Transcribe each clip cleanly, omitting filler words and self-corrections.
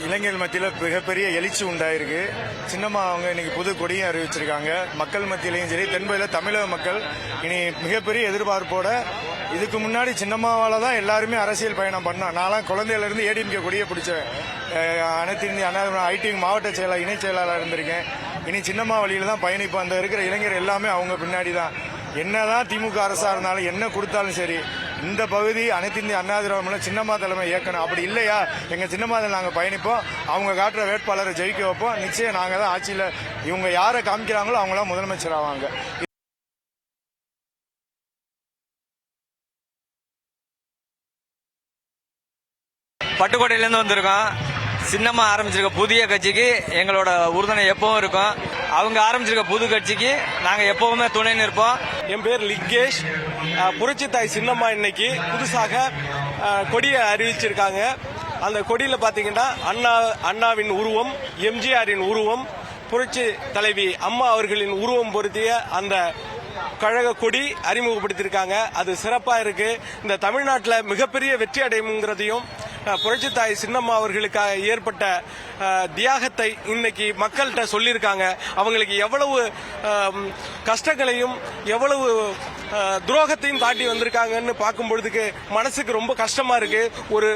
இளைஞர்கள் மத்தியில் மிகப்பெரிய எழுச்சி உண்டாயிருக்கு. சின்னம்மா அவங்க இன்னைக்கு புது கொடியும் அறிவிச்சிருக்காங்க. மக்கள் மத்தியிலையும் சரி, தென்பகுதியில் தமிழக மக்கள் இனி மிகப்பெரிய எதிர்பார்ப்போட, இதுக்கு முன்னாடி சின்னம்மாவால தான் எல்லாருமே அரசியல் பயணம் பண்ணோம். நான்லாம் குழந்தையில இருந்து ஏடிஎம்கே கொடியை பிடிச்சேன். அனைத்து இந்திய அண்ணா ஐடி மாவட்ட செயலாளர், இணை செயலாளர் இருந்திருக்கேன். இனி சின்னம்மா வழியில தான் பயணிப்போம். அந்த இருக்கிற இளைஞர் எல்லாமே அவங்க பின்னாடி தான். என்னதான் திமுக அரசா இருந்தாலும் என்ன கொடுத்தாலும் சரி, இந்த பகுதி அனைத்து இந்திய அண்ணா திராவிட சின்னம்மா தலைமை இயக்கணும். அப்படி இல்லையா, எங்க சின்னம்மாவில் நாங்கள் பயணிப்போம். அவங்க காட்டுற வேட்பாளரை ஜெயிக்க வைப்போம். நிச்சயம் நாங்கள் தான் ஆட்சியில் இவங்க யாரை காமிக்கிறாங்களோ அவங்களாம் முதலமைச்சர் ஆவாங்க. பட்டுக்கோட்டையிலேருந்து வந்திருக்கோம். சின்னம்மா ஆரம்பிச்சிருக்க புதிய கட்சிக்கு எங்களோட உறுதுணை எப்பவும் இருக்கும். அவங்க ஆரம்பிச்சிருக்க புது கட்சிக்கு நாங்கள் எப்பவுமே துணை நிற்போம். என் பேர் லிங்கேஷ். புரட்சி தாய் சின்னம்மா இன்னைக்கு புதுசாக கொடியை அறிவிச்சிருக்காங்க. அந்த கொடியில் பார்த்தீங்கன்னா அண்ணாவின் உருவம், எம்ஜிஆரின் உருவம், புரட்சி தலைவி அம்மா அவர்களின் உருவம் பொருத்திய அந்த கழக கொடி அறிமுகப்படுத்தியிருக்காங்க. அது சிறப்பாக இருக்கு. இந்த தமிழ்நாட்டில் மிகப்பெரிய வெற்றி அடையுங்கிறதையும், புரட்சி தாய் சின்னம்மா அவர்களுக்காக ஏற்பட்ட தியாகத்தை இன்னைக்கு மக்கள்கிட்ட சொல்லியிருக்காங்க. அவங்களுக்கு எவ்வளவு கஷ்டங்களையும் எவ்வளவு துரோகத்தையும் காட்டி வந்திருக்காங்கன்னு பார்க்கும் பொழுதுக்கு மனசுக்கு ரொம்ப கஷ்டமா இருக்கு. ஒரு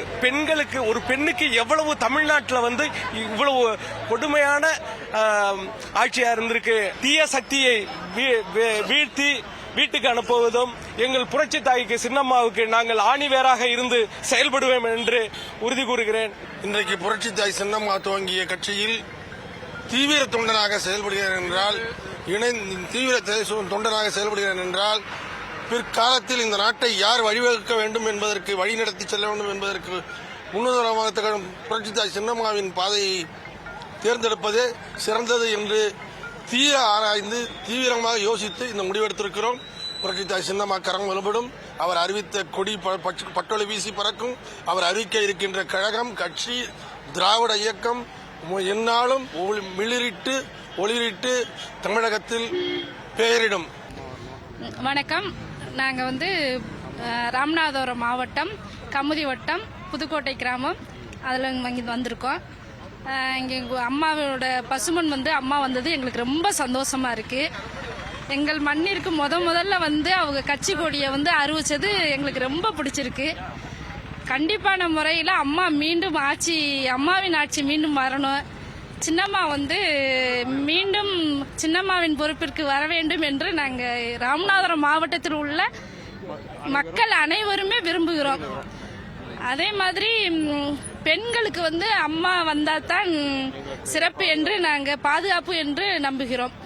பெண்ணுக்கு எவ்வளவு தமிழ்நாட்டில் இவ்வளவு கொடுமையான ஆட்சியா இருந்திருக்கு. தீய சக்தியை வீழ்த்தி வீட்டுக்கு அனுப்புவதும் எங்கள் புரட்சி தாய்க்கு சின்னம்மாவுக்கு நாங்கள் ஆணிவேராக இருந்து செயல்படுவோம் என்று உறுதி கூறுகிறேன். இன்றைக்கு புரட்சி தாய் சின்னம்மா துவங்கிய கட்சியில் தீவிர தொண்டனாக செயல்படுகிறேன் என்றால், தீவிர தொண்டனாக செயல்படுகிறேன் என்றால், பிற்காலத்தில் இந்த நாட்டை யார் வழிவகுக்க வேண்டும் என்பதற்கு, வழிநடத்தி செல்ல வேண்டும் என்பதற்கு முன்னுதாரணமாக திகழும் புரட்சி தாய் சின்னம்மாவின் பாதையை தேர்ந்தெடுப்பதே சிறந்தது என்று தீர ஆராய்ந்து தீவிரமாக யோசித்து இந்த முடிவெடுத்திருக்கிறோம். புரட்சி தாய் சின்னம்மா கரம் வலுப்படும். அவர் அறிவித்த கொடி பட்டொளி வீசி பறக்கும். அவர் அறிவிக்க இருக்கின்ற கழகம், கட்சி, திராவிட இயக்கம் எந்நாளும் ஒளிரிட்டு தமிழகத்தில் பெயரிடும். வணக்கம். நாங்கள் ராமநாதபுரம் மாவட்டம், கமுதி வட்டம், புதுக்கோட்டை கிராமம், அதில் இங்கே வந்திருக்கோம். இங்கே அம்மாவோட பசுமன் அம்மா வந்தது எங்களுக்கு ரொம்ப சந்தோஷமா இருக்கு. எங்கள் மண்ணிற்கு முதல்ல அவங்க கட்சி கொடியை அறிவிச்சது எங்களுக்கு ரொம்ப பிடிச்சிருக்கு. கண்டிப்பான முறையில் அம்மா மீண்டும் அம்மாவின் ஆட்சி மீண்டும் வரணும். சின்னம்மா மீண்டும் சின்னம்மாவின் பொறுப்பிற்கு வர வேண்டும் என்று நாங்கள் ராமநாதபுரம் மாவட்டத்தில் உள்ள மக்கள் அனைவருமே விரும்புகிறோம். அதே மாதிரி பெண்களுக்கு அம்மா வந்தால் தான் சிறப்பு என்று நாங்கள் பாதுகாப்பு என்று நம்புகிறோம்.